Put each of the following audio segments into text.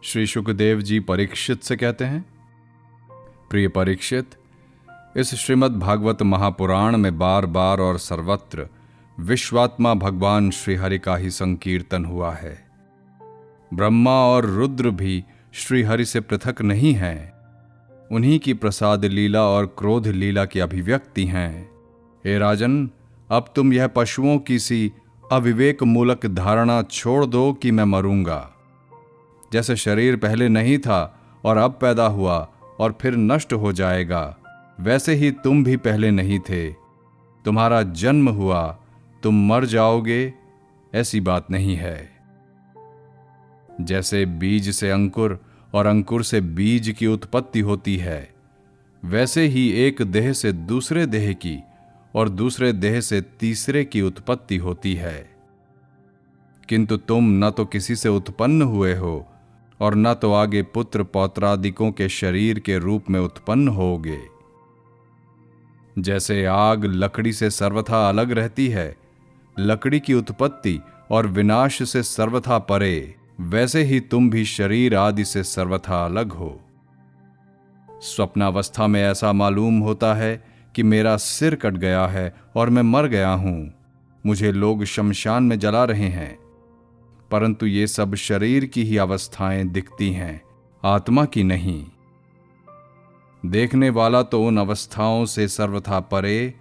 श्री शुकदेव जी परीक्षित से कहते हैं, प्रिय परीक्षित, इस श्रीमद् भागवत महापुराण में बार बार और सर्वत्र विश्वात्मा भगवान श्रीहरि का ही संकीर्तन हुआ है। ब्रह्मा और रुद्र भी श्रीहरि से पृथक नहीं हैं, उन्हीं की प्रसाद लीला और क्रोध लीला की अभिव्यक्ति हैं। हे राजन, अब तुम यह पशुओं की सी अविवेक मूलक धारणा छोड़ दो कि मैं मरूंगा। जैसे शरीर पहले नहीं था और अब पैदा हुआ और फिर नष्ट हो जाएगा, वैसे ही तुम भी पहले नहीं थे। तुम्हारा जन्म हुआ, तुम मर जाओगे, ऐसी बात नहीं है। जैसे बीज से अंकुर और अंकुर से बीज की उत्पत्ति होती है, वैसे ही एक देह से दूसरे देह की और दूसरे देह से तीसरे की उत्पत्ति होती है। किंतु तुम न तो किसी से उत्पन्न हुए हो और न तो आगे पुत्र पौत्रादिकों के शरीर के रूप में उत्पन्न होगे। जैसे आग लकड़ी से सर्वथा अलग रहती है, लकड़ी की उत्पत्ति और विनाश से सर्वथा परे, वैसे ही तुम भी शरीर आदि से सर्वथा अलग हो। स्वप्नावस्था में ऐसा मालूम होता है कि मेरा सिर कट गया है और मैं मर गया हूं, मुझे लोग शमशान में जला रहे हैं, परंतु ये सब शरीर की ही अवस्थाएं दिखती हैं, आत्मा की नहीं। देखने वाला तो उन अवस्थाओं से सर्वथा परे,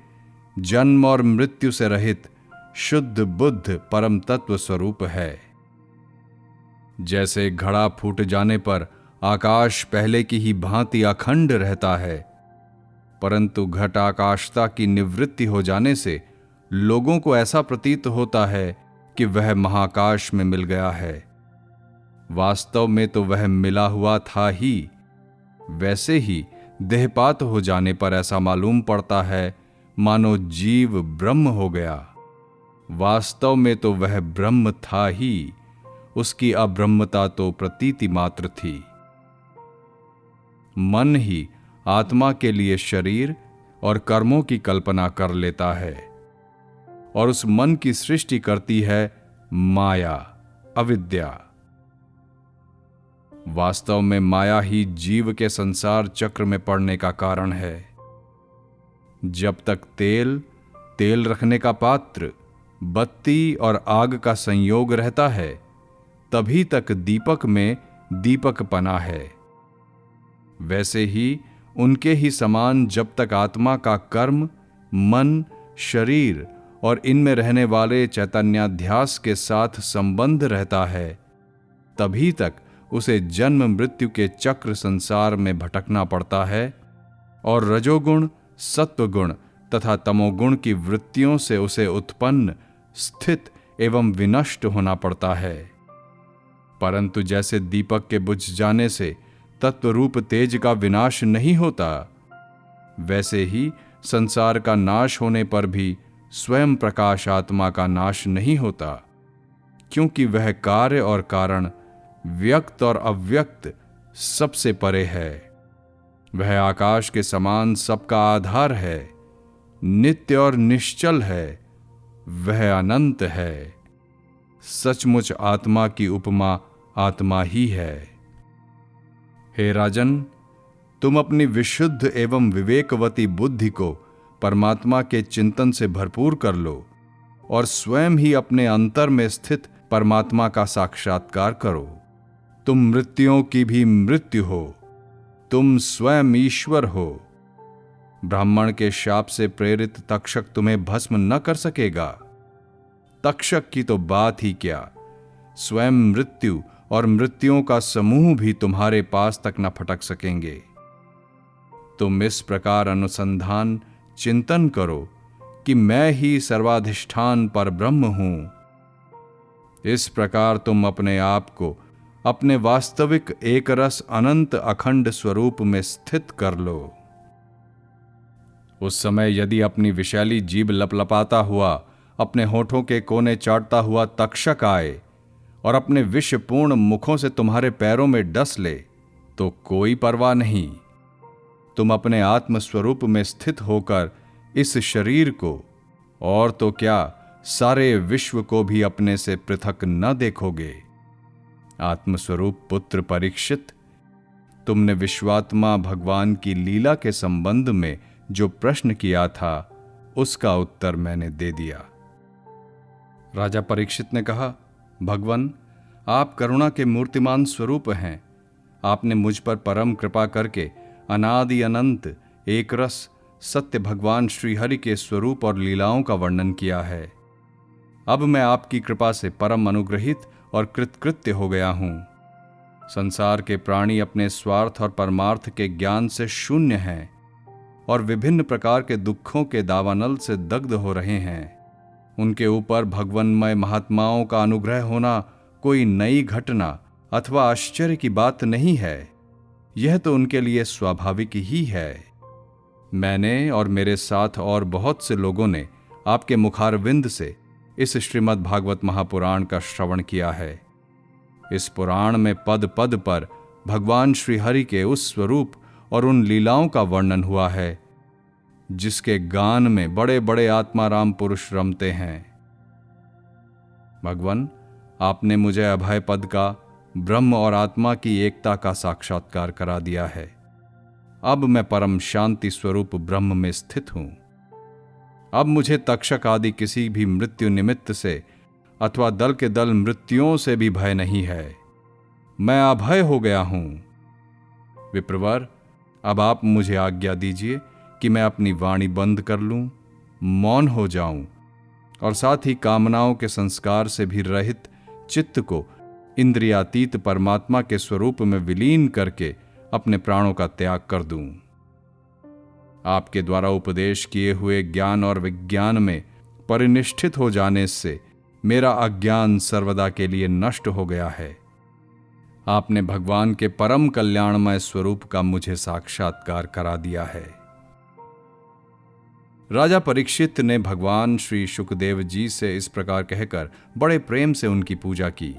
जन्म और मृत्यु से रहित शुद्ध बुद्ध परम तत्व स्वरूप है। जैसे घड़ा फूट जाने पर आकाश पहले की ही भांति अखंड रहता है, परंतु घट आकाशता की निवृत्ति हो जाने से लोगों को ऐसा प्रतीत होता है कि वह महाकाश में मिल गया है। वास्तव में तो वह मिला हुआ था ही। वैसे ही देहपात हो जाने पर ऐसा मालूम पड़ता है मानो जीव ब्रह्म हो गया। वास्तव में तो वह ब्रह्म था ही, उसकी अब्रह्मता तो प्रतीति मात्र थी। मन ही आत्मा के लिए शरीर और कर्मों की कल्पना कर लेता है और उस मन की सृष्टि करती है माया, अविद्या। वास्तव में माया ही जीव के संसार चक्र में पड़ने का कारण है। जब तक तेल रखने का पात्र, बत्ती और आग का संयोग रहता है, तभी तक दीपक में दीपकपना है। वैसे ही उनके ही समान जब तक आत्मा का कर्म, मन, शरीर और इनमें रहने वाले चैतन्याध्यास के साथ संबंध रहता है, तभी तक उसे जन्म मृत्यु के चक्र संसार में भटकना पड़ता है और रजोगुण, सत्वगुण तथा तमोगुण की वृत्तियों से उसे उत्पन्न, स्थित एवं विनष्ट होना पड़ता है। परंतु जैसे दीपक के बुझ जाने से तत्वरूप तेज का विनाश नहीं होता, वैसे ही संसार का नाश होने पर भी स्वयं प्रकाश आत्मा का नाश नहीं होता, क्योंकि वह कार्य और कारण, व्यक्त और अव्यक्त सबसे परे है। वह आकाश के समान सबका आधार है, नित्य और निश्चल है, वह अनंत है। सचमुच आत्मा की उपमा आत्मा ही है। हे राजन, तुम अपनी विशुद्ध एवं विवेकवती बुद्धि को परमात्मा के चिंतन से भरपूर कर लो और स्वयं ही अपने अंतर में स्थित परमात्मा का साक्षात्कार करो। तुम मृत्युओं की भी मृत्यु हो, तुम स्वयं ईश्वर हो। ब्राह्मण के शाप से प्रेरित तक्षक तुम्हें भस्म न कर सकेगा। तक्षक की तो बात ही क्या, स्वयं मृत्यु और मृत्युओं का समूह भी तुम्हारे पास तक न फटक सकेंगे। तुम इस प्रकार अनुसंधान चिंतन करो कि मैं ही सर्वाधिष्ठान पर ब्रह्म हूं। इस प्रकार तुम अपने आप को अपने वास्तविक एक रस अनंत अखंड स्वरूप में स्थित कर लो। उस समय यदि अपनी विशैली जीभ लपलपाता हुआ अपने होठों के कोने चाटता हुआ तक्षक आए और अपने विषपूर्ण मुखों से तुम्हारे पैरों में डस ले, तो कोई परवाह नहीं। तुम अपने आत्मस्वरूप में स्थित होकर इस शरीर को और तो क्या सारे विश्व को भी अपने से पृथक न देखोगे। आत्मस्वरूप पुत्र परीक्षित, तुमने विश्वात्मा भगवान की लीला के संबंध में जो प्रश्न किया था उसका उत्तर मैंने दे दिया। राजा परीक्षित ने कहा, भगवान, आप करुणा के मूर्तिमान स्वरूप हैं। आपने मुझ पर परम कृपा करके अनादि अनंत एक रस सत्य भगवान श्रीहरि के स्वरूप और लीलाओं का वर्णन किया है। अब मैं आपकी कृपा से परम अनुग्रहित और कृतकृत्य हो गया हूं। संसार के प्राणी अपने स्वार्थ और परमार्थ के ज्ञान से शून्य हैं और विभिन्न प्रकार के दुखों के दावानल से दग्ध हो रहे हैं। उनके ऊपर भगवन्मय महात्माओं का अनुग्रह होना कोई नई घटना अथवा आश्चर्य की बात नहीं है। यह तो उनके लिए स्वाभाविक ही है। मैंने और मेरे साथ और बहुत से लोगों ने आपके मुखारविंद से इस श्रीमद् भागवत महापुराण का श्रवण किया है। इस पुराण में पद पद पर भगवान श्रीहरि के उस स्वरूप और उन लीलाओं का वर्णन हुआ है जिसके गान में बड़े बड़े आत्माराम पुरुष रमते हैं। भगवान, आपने मुझे अभय पद का, ब्रह्म और आत्मा की एकता का साक्षात्कार करा दिया है। अब मैं परम शांति स्वरूप ब्रह्म में स्थित हूं। अब मुझे तक्षक आदि किसी भी मृत्यु निमित्त से अथवा दल के दल मृत्युओं से भी भय नहीं है। मैं अभय हो गया हूं। विप्रवर, अब आप मुझे आज्ञा दीजिए कि मैं अपनी वाणी बंद कर लूं, मौन हो जाऊं और साथ ही कामनाओं के संस्कार से भी रहित चित्त को इंद्रियातीत परमात्मा के स्वरूप में विलीन करके अपने प्राणों का त्याग कर दूं। आपके द्वारा उपदेश किए हुए ज्ञान और विज्ञान में परिनिष्ठित हो जाने से मेरा अज्ञान सर्वदा के लिए नष्ट हो गया है। आपने भगवान के परम कल्याणमय स्वरूप का मुझे साक्षात्कार करा दिया है। राजा परीक्षित ने भगवान श्री शुकदेव जी से इस प्रकार कहकर बड़े प्रेम से उनकी पूजा की।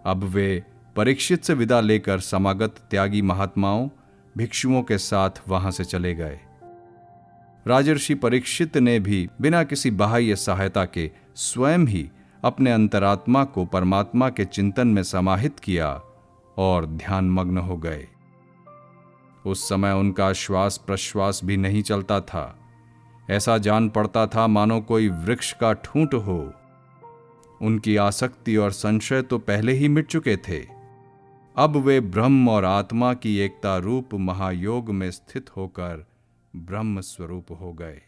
अब वे परीक्षित से विदा लेकर समागत त्यागी महात्माओं, भिक्षुओं के साथ वहां से चले गए। राजर्षि परीक्षित ने भी बिना किसी बाह्य सहायता के स्वयं ही अपने अंतरात्मा को परमात्मा के चिंतन में समाहित किया और ध्यानमग्न हो गए। उस समय उनका श्वास प्रश्वास भी नहीं चलता था। ऐसा जान पड़ता था मानो कोई वृक्ष का ठूंठ हो। उनकी आसक्ति और संशय तो पहले ही मिट चुके थे। अब वे ब्रह्म और आत्मा की एकता रूप महायोग में स्थित होकर ब्रह्म स्वरूप हो गए।